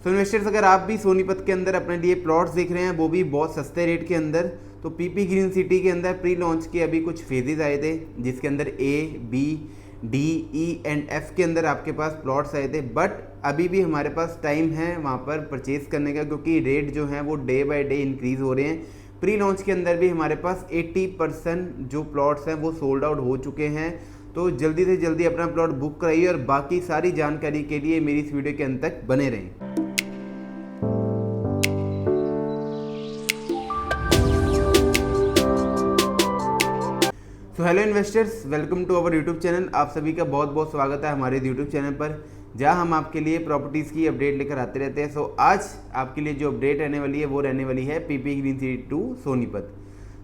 सो investors, अगर आप भी सोनीपत के अंदर अपने लिए प्लॉट्स देख रहे हैं, वो भी बहुत सस्ते रेट के अंदर, तो पीपी ग्रीन सिटी के अंदर प्री लॉन्च के अभी कुछ फेजेज आए थे, जिसके अंदर A, B, D, E and F के अंदर आपके पास प्लॉट्स आए थे। बट अभी भी हमारे पास टाइम है वहाँ पर परचेज करने का, क्योंकि रेट जो है वो डे बाय डे इंक्रीज़ हो रहे हैं। प्री लॉन्च के अंदर भी हमारे पास 80% जो प्लॉट्स हैं वो सोल्ड आउट हो चुके हैं। तो जल्दी से जल्दी अपना प्लॉट बुक कराइए और बाकी सारी जानकारी के लिए मेरी इस वीडियो के अंत तक बने रहें। तो hello investors, welcome to our YouTube channel. आप सभी का बहुत बहुत स्वागत है हमारे यूट्यूब चैनल पर, जहां हम आपके लिए प्रॉपर्टीज़ की अपडेट लेकर आते रहते हैं। सो आज आपके लिए जो अपडेट रहने वाली है वो रहने वाली है PP green city 2 Sonipat.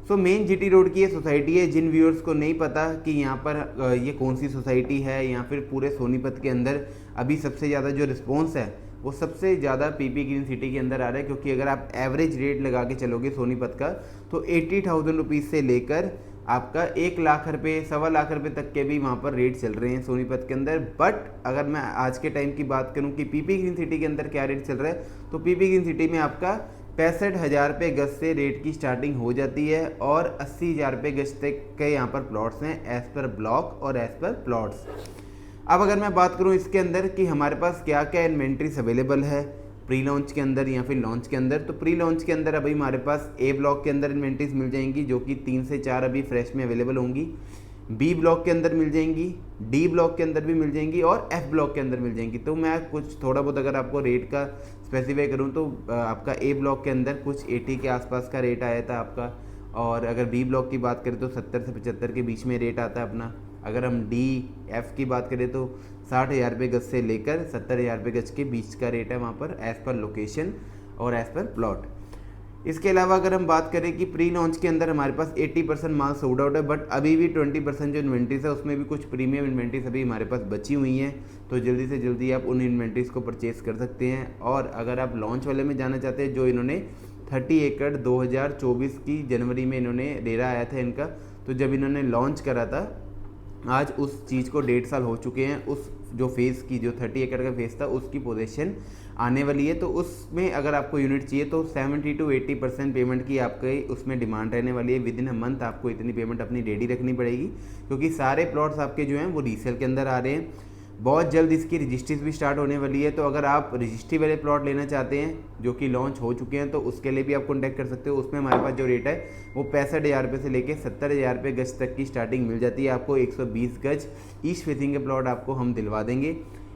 So main GT road की ये सोसाइटी है। जिन व्यूअर्स को नहीं पता कि यहाँ पर ये कौन सी सोसाइटी है या फिर पूरे सोनीपत के अंदर अभी सबसे ज़्यादा जो रिस्पॉन्स है वो सबसे ज़्यादा पीपी ग्रीन सिटी के अंदर आ रहा है, क्योंकि अगर आप एवरेज रेट लगा के चलोगे सोनीपत का तो 80,000 रुपीज़ से लेकर आपका 1 लाख रुपये, 1.25 लाख रुपये तक के भी वहाँ पर रेट चल रहे हैं सोनीपत के अंदर। बट अगर मैं आज के टाइम की बात करूँ कि पीपी ग्रीन सिटी के अंदर क्या रेट चल रहा है, तो पीपी ग्रीन सिटी में आपका 65,000 रुपये गज से रेट की स्टार्टिंग हो जाती है और 80,000 रुपये गज तक के यहाँ पर प्लॉट्स हैं एज़ पर ब्लॉक और एज़ पर प्लॉट्स। अब अगर मैं बात करूँ इसके अंदर कि हमारे पास क्या क्या इन्वेंट्रीज अवेलेबल है प्री लॉन्च के अंदर या फिर लॉन्च के अंदर, तो प्री लॉन्च के अंदर अभी हमारे पास ए ब्लॉक के अंदर इन्वेंट्रीज मिल जाएंगी जो कि 3 से 4 अभी फ्रेश में अवेलेबल होंगी। बी ब्लॉक के अंदर मिल जाएंगी, डी ब्लॉक के अंदर भी मिल जाएंगी और एफ ब्लॉक के अंदर मिल जाएंगी। तो मैं कुछ थोड़ा बहुत अगर आपको रेट का स्पेसिफाई करूँ तो आपका ए ब्लॉक के अंदर कुछ 80 के आसपास का रेट आया था आपका, और अगर बी ब्लॉक की बात करें तो 70 से 75 के बीच में रेट आता है अपना। अगर हम डी एफ की बात करें तो 60,000 रुपये गज से लेकर 70,000 रुपये गज के बीच का रेट है वहाँ पर एज़ पर लोकेशन और एज़ पर प्लॉट। इसके अलावा अगर हम बात करें कि प्री लॉन्च के अंदर हमारे पास 80% माल सोल्ड आउट है, बट अभी भी 20% जो इन्वेंट्रीज है उसमें भी कुछ प्रीमियम इन्वेंट्रीज अभी हमारे पास बची हुई हैं। तो जल्दी से जल्दी आप उन इन्वेंट्रीज को परचेज़ कर सकते हैं। और अगर आप लॉन्च वाले में जाना चाहते हैं, जो इन्होंने 30 एकड़ 2024 की जनवरी में इन्होंने रेरा आया था इनका, तो जब इन्होंने लॉन्च करा था आज उस चीज़ को 1.5 साल हो चुके हैं। उस जो फेज़ की जो 30 एकड़ का फेज़ था उसकी पोजीशन आने वाली है। तो उसमें अगर आपको यूनिट चाहिए तो 70 to 80% पेमेंट की आपके उसमें डिमांड रहने वाली है। विद इन अ मंथ आपको इतनी पेमेंट अपनी रेडी रखनी पड़ेगी, क्योंकि सारे प्लॉट्स आपके जो हैं वो रीसेल के अंदर आ रहे हैं। बहुत जल्द इसकी रजिस्ट्रीज भी स्टार्ट होने वाली है। तो अगर आप रजिस्ट्री वाले प्लॉट लेना चाहते हैं जो कि लॉन्च हो चुके हैं तो उसके लिए भी आप कॉन्टैक्ट कर सकते हो। उसमें हमारे पास जो रेट है वो 65,000 रुपये से लेकर 70,000 रुपये गज तक की स्टार्टिंग मिल जाती है आपको। 120 गज ईस्ट फेसिंग के प्लॉट आपको हम दिलवा देंगे।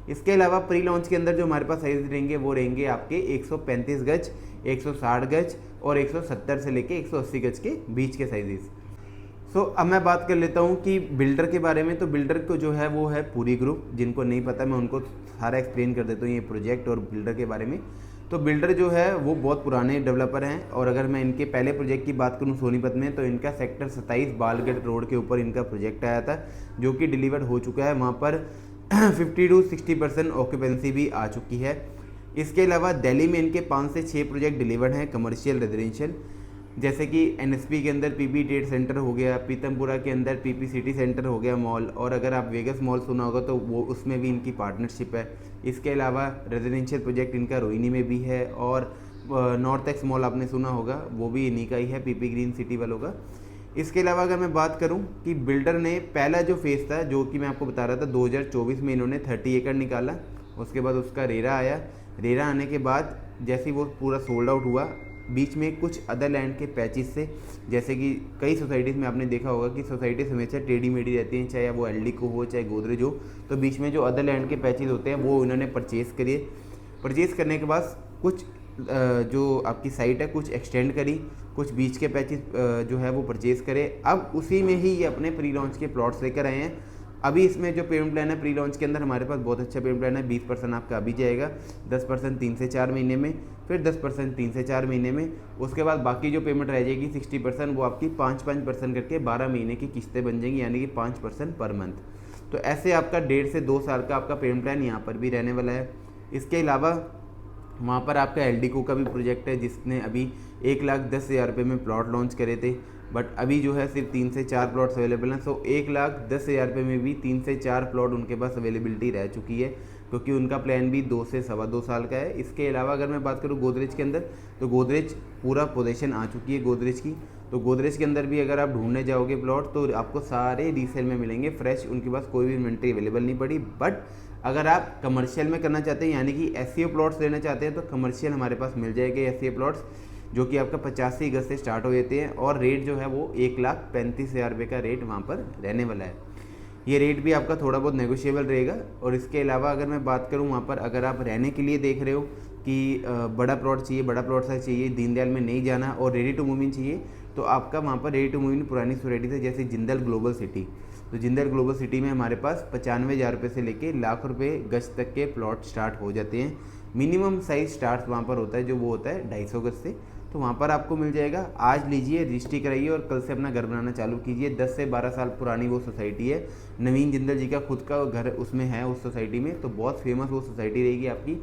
इसके अलावा प्री लॉन्च के अंदर जो हमारे पास साइज रहेंगे वो रहेंगे आपके 135 गज, 160 गज और 170 से लेके 180 गज के बीच के साइजेस। सो अब मैं बात कर लेता हूँ कि बिल्डर के बारे में। तो बिल्डर को जो है वो है पूरी ग्रुप। जिनको नहीं पता मैं उनको सारा एक्सप्लेन कर देता हूँ ये प्रोजेक्ट और बिल्डर के बारे में। तो बिल्डर जो है वो बहुत पुराने डेवलपर हैं, और अगर मैं इनके पहले प्रोजेक्ट की बात करूँ सोनीपत में, तो इनका सेक्टर 27 बालगढ़ रोड के ऊपर इनका प्रोजेक्ट आया था जो कि डिलीवर्ड हो चुका है। वहाँ पर 50 to 60% ऑक्यूपेंसी भी आ चुकी है। इसके अलावा दिल्ली में इनके 5 से 6 प्रोजेक्ट डिलीवर्ड हैं कमर्शियल रेजिडेंशियल, जैसे कि एनएसपी के अंदर पीपी ट्रेड सेंटर हो गया, पीतमपुरा के अंदर पीपी सिटी सेंटर हो गया मॉल, और अगर आप वेगस मॉल सुना होगा तो वो उसमें भी इनकी पार्टनरशिप है। इसके अलावा रेजिडेंशियल प्रोजेक्ट इनका रोहिणी में भी है, और नॉर्थ एक्स मॉल आपने सुना होगा वो भी इन्हीं का ही है, पीपी ग्रीन सिटी वालों का। इसके अलावा अगर मैं बात करूं कि बिल्डर ने पहला जो फेज़ था जो कि मैं आपको बता रहा था 2024 में इन्होंने 30 एकड़ निकाला। उसके बाद उसका रेरा आया। रेरा आने के बाद जैसे ही वो पूरा सोल्ड आउट हुआ, बीच में कुछ अदर लैंड के पैचेस से, जैसे कि कई सोसाइटीज़ में आपने देखा होगा कि सोसाइटीज हमेशा टेढ़ी मेढ़ी रहती हैं, चाहे वो एलडी को हो चाहे गोदरेज हो, तो बीच में जो अदर लैंड के पैचेस होते हैं वो इन्होंने परचेज़ करिए। परचेज़ करने के बाद कुछ जो आपकी साइट है कुछ एक्सटेंड करी, कुछ बीच के पैचेस जो है वो परचेज़ करे। अब उसी में ही ये अपने प्री लॉन्च के प्लॉट्स लेकर आए हैं। अभी इसमें जो पेमेंट प्लान है प्री लॉन्च के अंदर हमारे पास बहुत अच्छा पेमेंट प्लान है। 20% आपका अभी जाएगा, 10% 3 से 4 महीने में, फिर 10% 3 से 4 महीने में। उसके बाद बाकी जो पेमेंट रह जाएगी 60% वो आपकी 5% करके 12 महीने की किस्तें बन जाएंगी, यानी कि 5% पर मंथ। तो ऐसे आपका 1.5 से 2 साल का आपका पेमेंट प्लान यहाँ पर भी रहने वाला है। इसके अलावा वहाँ पर आपका एलडीको का भी प्रोजेक्ट है जिसने अभी 1,10,000 रुपये में प्लॉट लॉन्च करे थे, बट अभी जो है सिर्फ 3 से 4 प्लॉट्स अवेलेबल हैं। सो 1,10,000 रुपये में भी 3 से 4 प्लॉट उनके पास अवेलेबिलिटी रह चुकी है। क्योंकि उनका प्लान भी 2 से सवा 2 साल का है। इसके अलावा अगर मैं बात करूँ गोदरेज के अंदर, तो गोदरेज पूरा पोजीशन आ चुकी है गोदरेज की। तो गोदरेज के अंदर भी अगर आप ढूंढने जाओगे प्लॉट तो आपको सारे रीसेल में मिलेंगे फ्रेश, उनके पास कोई भी इन्वेंट्री अवेलेबल नहीं पड़ी। बट अगर आप कमर्शियल में करना चाहते हैं यानी कि एससीओ प्लॉट्स लेना चाहते हैं तो कमर्शियल हमारे पास मिल जाएंगे एससीओ प्लॉट्स, जो कि आपका 85 गज से स्टार्ट हो जाते हैं और रेट जो है वो 1,35,000 रुपये का रेट वहाँ पर रहने वाला है। ये रेट भी आपका थोड़ा बहुत नेगोशिएबल रहेगा। और इसके अलावा अगर मैं बात करूँ वहाँ पर अगर आप रहने के लिए देख रहे हो कि बड़ा प्लॉट चाहिए, बड़ा प्लॉट साइज चाहिए, दीनदयाल में नहीं जाना और रेडी टू मूव इन चाहिए, तो आपका वहाँ पर रेडी टू मूव इन पुरानी सोसाइटी से जैसे जिंदल ग्लोबल सिटी, तो जिंदल ग्लोबल सिटी में हमारे पास 95,000 रुपये से लेके लाख रुपये गज तक के प्लॉट स्टार्ट हो जाते हैं। मिनिमम साइज स्टार्ट वहाँ पर होता है जो वो होता है 250 गज से, तो वहाँ पर आपको मिल जाएगा। आज लीजिए, रजिस्ट्री कराइए और कल से अपना घर बनाना चालू कीजिए। 10 से 12 साल पुरानी वो सोसाइटी है, नवीन जिंदल जी का खुद का घर उसमें है उस सोसाइटी में, तो बहुत फेमस वो सोसाइटी रहेगी आपकी।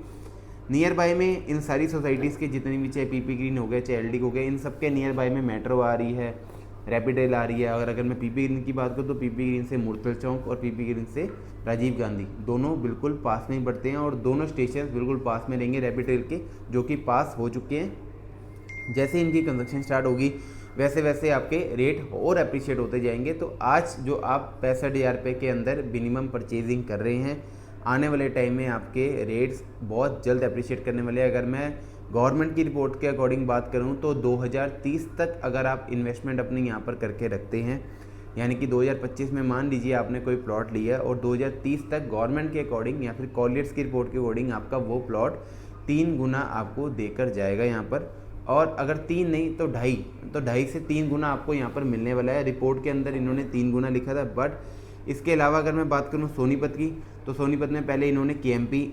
नियर बाय में इन सारी सोसाइटीज़ के जितनी भी, चाहे पीपी ग्रीन हो गया, चाहे एलडी हो गया, इन सब के नियर बाय में मेट्रो आ रही है, रैपिड रेल आ रही है। अगर मैं पीपी ग्रीन की बात करूँ तो पीपी ग्रीन से मुरतल चौक और पीपी ग्रीन से राजीव गांधी दोनों बिल्कुल पास में ही पड़ते हैं और दोनों स्टेशन बिल्कुल पास में रहेंगे रैपिड रेल के, जो कि पास हो चुके हैं। जैसे इनकी कंस्ट्रक्शन स्टार्ट होगी वैसे वैसे आपके रेट और अप्रिशिएट होते जाएंगे। तो आज जो आप 65,000 रुपये के अंदर मिनिमम परचेजिंग कर रहे हैं, आने वाले टाइम में आपके रेट्स बहुत जल्द अप्रिशिएट करने वाले हैं। अगर मैं गवर्नमेंट की रिपोर्ट के अकॉर्डिंग बात करूं तो 2030 तक अगर आप इन्वेस्टमेंट अपनी यहाँ पर करके रखते हैं, यानी कि 2025 में मान लीजिए आपने कोई प्लॉट लिया और 2030 तक गवर्नमेंट के अकॉर्डिंग या फिर कॉलियर्स की रिपोर्ट के अकॉर्डिंग आपका वो प्लॉट 3 गुना आपको देकर जाएगा यहाँ पर। और अगर 3 नहीं तो 2.5 से 3 गुना आपको यहाँ पर मिलने वाला है। रिपोर्ट के अंदर इन्होंने 3 गुना लिखा था। बट इसके अलावा अगर मैं बात करूँ सोनीपत की, तो सोनीपत में पहले इन्होंने KMP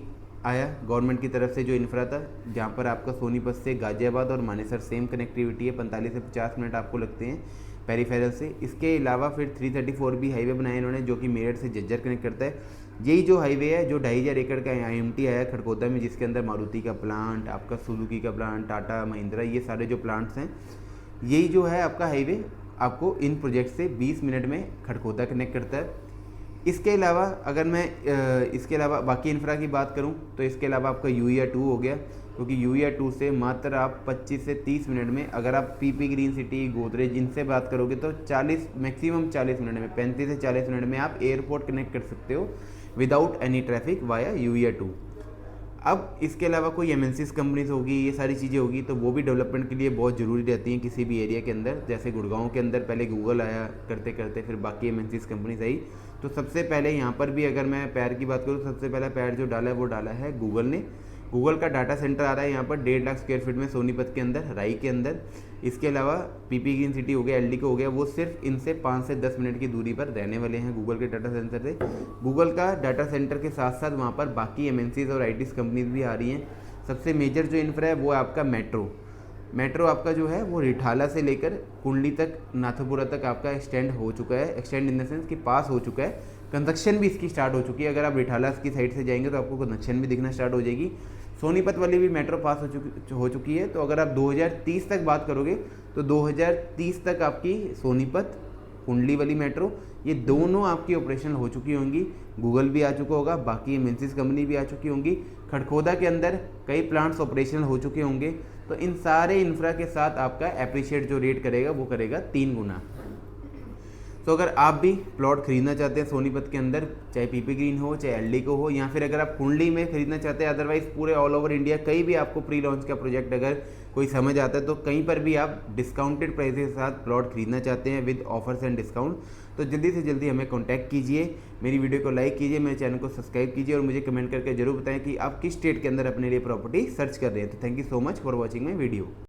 आया गवर्नमेंट की तरफ से जो इंफ्रा था, जहाँ पर आपका सोनीपत से गाजियाबाद और मानेसर सेम कनेक्टिविटी है, 45 से 50 मिनट आपको लगते हैं पेरीफेरल से। इसके अलावा फिर 334 भी हाईवे बनाया इन्होंने, जो कि मेरठ से झज्जर कनेक्ट करता है। यही जो हाईवे है जो 2,500 एकड़ का IMT आया खड़कोदा में, जिसके अंदर मारुति का प्लांट, आपका सुजुकी का प्लांट, टाटा महिंद्रा, ये सारे जो प्लांट्स हैं, यही जो है आपका हाईवे आपको इन प्रोजेक्ट से 20 मिनट में खड़कोदा कनेक्ट करता है। इसके अलावा अगर मैं इसके अलावा बाकी इंफ्रा की बात करूं तो इसके अलावा आपका यूईआ 2 हो गया, क्योंकि यूईआ 2 से मात्र आप 25 से 30 मिनट में, अगर आप पीपी ग्रीन सिटी, गोदरेज इनसे बात करोगे तो 40 मैक्सिमम 40 मिनट में, 35 से 40 मिनट में आप एयरपोर्ट कनेक्ट कर सकते हो विदाउट एनी ट्रैफिक वाया यूईआ 2। अब इसके अलावा कोई MNCs कंपनीज होगी, ये सारी चीज़ें होगी, तो वो भी डेवलपमेंट के लिए बहुत ज़रूरी रहती हैं किसी भी एरिया के अंदर। जैसे गुड़गांव के अंदर पहले गूगल आया करते करते, फिर बाकी MNCs कंपनीज आई। तो सबसे पहले यहाँ पर भी अगर मैं पैर की बात करूँ, सबसे पहला पैर जो डाला है वो डाला है गूगल ने। गूगल का डाटा सेंटर आ रहा है यहाँ पर 1.5 लाख स्क्वायर फीट में सोनीपत के अंदर, राई के अंदर। इसके अलावा पीपी ग्रीन सिटी हो गया, LD को हो गया, वो सिर्फ इनसे 5 से 10 मिनट की दूरी पर रहने वाले हैं गूगल के डाटा सेंटर से। गूगल का डाटा सेंटर के साथ साथ वहाँ पर बाकी MNCs और ITs कंपनीज भी आ रही हैं। सबसे मेजर जो इंफ्रा है वो है आपका मेट्रो आपका जो है वो रिठाला से लेकर कुंडली तक, नाथपुरा तक आपका एक्सटेंड हो चुका है। एक्सटेंड इन द सेंस कि पास हो चुका है, कंस्ट्रक्शन भी इसकी स्टार्ट हो चुकी है। अगर आप रिठाला की साइड से जाएंगे तो आपको कंस्ट्रक्शन भी दिखना स्टार्ट हो जाएगी। सोनीपत वाली भी मेट्रो पास हो चुकी है। तो अगर आप 2030 तक बात करोगे तो 2030 तक आपकी सोनीपत, कुंडली वाली मेट्रो, ये दोनों आपकी ऑपरेशनल हो चुकी होंगी। गूगल भी आ चुका होगा, बाकी MNCs कंपनी भी आ चुकी होंगी। खड़खोदा के अंदर कई प्लांट्स ऑपरेशनल हो चुके होंगे। तो इन सारे इंफ्रा के साथ आपका एप्रिशिएट जो रेट करेगा वो करेगा 3 गुना। तो अगर आप भी प्लॉट खरीदना चाहते हैं सोनीपत के अंदर, चाहे पीपी ग्रीन हो, चाहे LD को हो, या फिर अगर आप कुंडली में खरीदना चाहते हैं, अदरवाइज पूरे ऑल ओवर इंडिया कहीं भी आपको प्री लॉन्च का प्रोजेक्ट अगर कोई समझ आता है तो कहीं पर भी आप डिस्काउंटेड प्राइस के साथ प्लॉट खरीदना चाहते हैं विद ऑफर्स एंड डिस्काउंट, तो जल्दी से जल्दी हमें कॉन्टैक्ट कीजिए। मेरी वीडियो को लाइक कीजिए, मेरे चैनल को सब्सक्राइब कीजिए और मुझे कमेंट करके जरूर बताएं कि आप किस स्टेट के अंदर अपने लिए प्रॉपर्टी सर्च कर रहे हैं। तो thank you so much for watching my video.